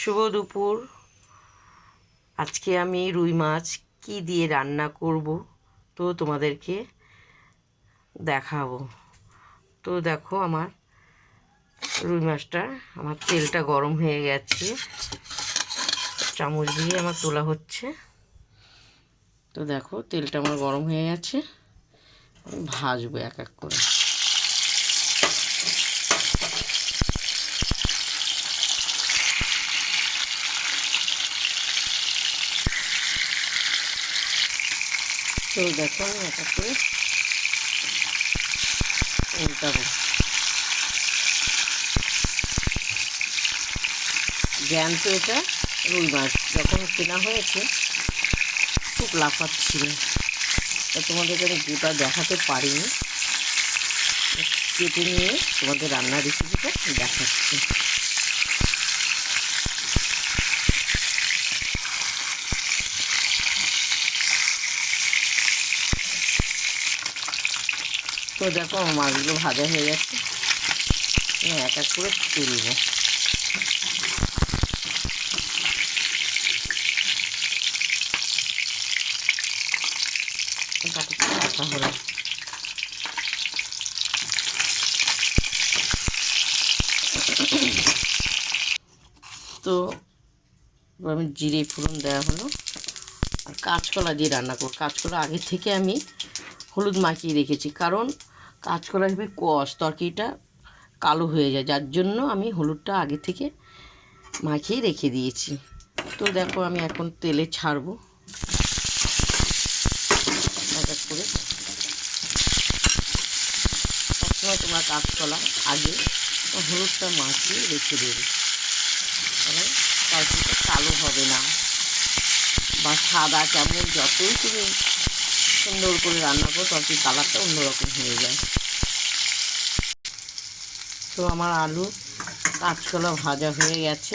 শুভ দুপুর। আজকে আমি রুই মাছ কি দিয়ে রান্না করব তো তোমাদেরকে দেখাবো। তো দেখো আমার রুই মাছটা, আমার তেলটা গরম হয়ে গেছে, চামচ দিয়ে আমার তোলা হচ্ছে। তো দেখো তেলটা আমার গরম হয়ে গেছে, আমি ভাজবো এক এক করে। তো দেখো আমি এক এক করে উল্টাবো। জ্যান্ত এটা রুই মাছ, যখন কেনা হয়েছে খুব লাফাচ্ছিল, তা তোমাদের কাছে গোটা দেখাতে পারিনি, কেটে নিয়ে তোমাদের রান্নার রেসিপিটা দেখাচ্ছি। তো দেখো আমার মাছগুলো ভাজা হয়ে গেছে, এক এক করে তুলবো। রাখা হলো। তো আমি জিরে ফোড়ন দেওয়া হলো, আর কাঁচকলা দিয়ে রান্না করব। কাঁচকলা আগে থেকে আমি হলুদ মাখিয়ে রেখেছি, কারণ কাঁচকলা হিসেবে কষ তরকারিটা কালো হয়ে যায়, যার জন্য আমি হলুদটা আগে থেকে মাখিয়ে রেখে দিয়েছি। তো দেখো আমি এখন তেলে ছাড়বো এক এক করে। সবসময় তোমার কাঁচকলা আগে হলুদটা মাখিয়ে রেখে দেবে, তাহলে তরকারিটা কালো হবে না বা সাদা কেমন, যতই তুমি সুন্দর করে রান্না করো তরকারির কালারটা অন্যরকম হয়ে যায়। তো আমার আলু কাঁচকলা ভাজা হয়ে গেছে।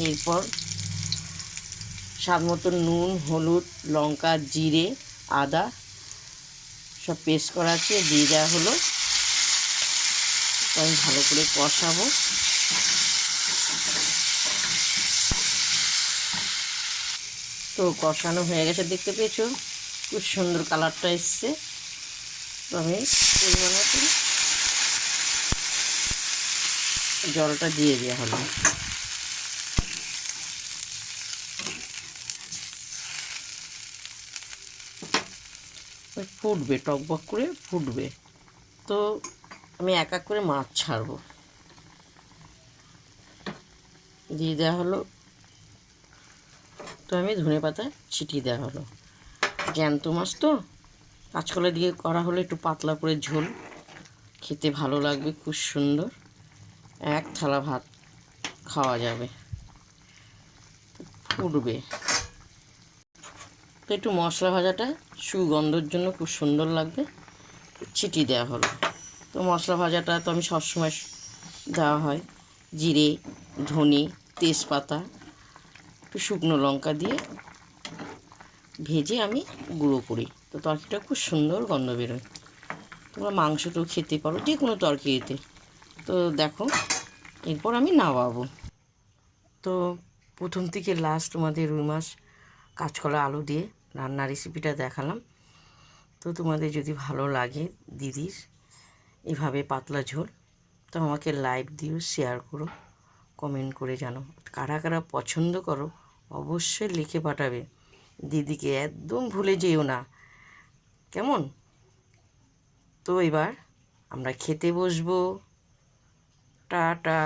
এরপর স্বাদ মতো নুন, হলুদ, লঙ্কা, জিরে, আদা সব পেস্ট করা আছে দিয়ে দেওয়া হলো। তো আমি ভালো করে কষাবো। তো কষানো হয়ে গেছে, দেখতে পেয়েছো খুব সুন্দর কালারটা এসছে। তো আমি পরিমাণ মতো জলটা দিয়ে দেওয়া হলো। ফুটবে, টকবক করে ফুটবে। তো আমি এক এক করে মাছ ছাড়বো। দিয়ে দেওয়া হলো, তো আমি ধনেপাতা ছিটিয়ে দেওয়া হলো। জ্যান্ত মাছ তো কাঁচকলা দিয়ে করা হলো, একটু পাতলা করে ঝোল, খেতে ভালো লাগবে, খুব সুন্দর, এক থালা ভাত খাওয়া যাবে। ফুটবে তো একটু মশলা ভাজাটা সুগন্ধর জন্য খুব সুন্দর লাগবে, ছিটিয়ে দেওয়া হলো। তো মশলা ভাজাটা তো আমি সবসময় দেওয়া হয়, জিরে, ধনে, তেজপাতা, একটু শুকনো লঙ্কা দিয়ে ভেজে আমি গুঁড়ো করি। তো তরকারিটা খুব সুন্দর গন্ধ বেরোয়। তোমরা মাংসটাও খেতে পারো, যে কোনো তরকারিতে। তো দেখো এরপর আমি নামাবো। তো প্রথম থেকে লাস্ট তোমাদের রুই মাছ কাঁচকলা আলু দিয়ে রান্নার রেসিপিটা দেখালাম। তো তোমাদের যদি ভালো লাগে দিদির এভাবে পাতলা ঝোল, তো আমাকে লাইক দিও, শেয়ার করো, কমেন্ট করে জানো। কারা কারা পছন্দ করো অবশ্যই লিখে পাঠাবে। দিদিকে একদম ভুলে যেও না, কেমন? তো এবার আমরা খেতে বসবো। টাটা।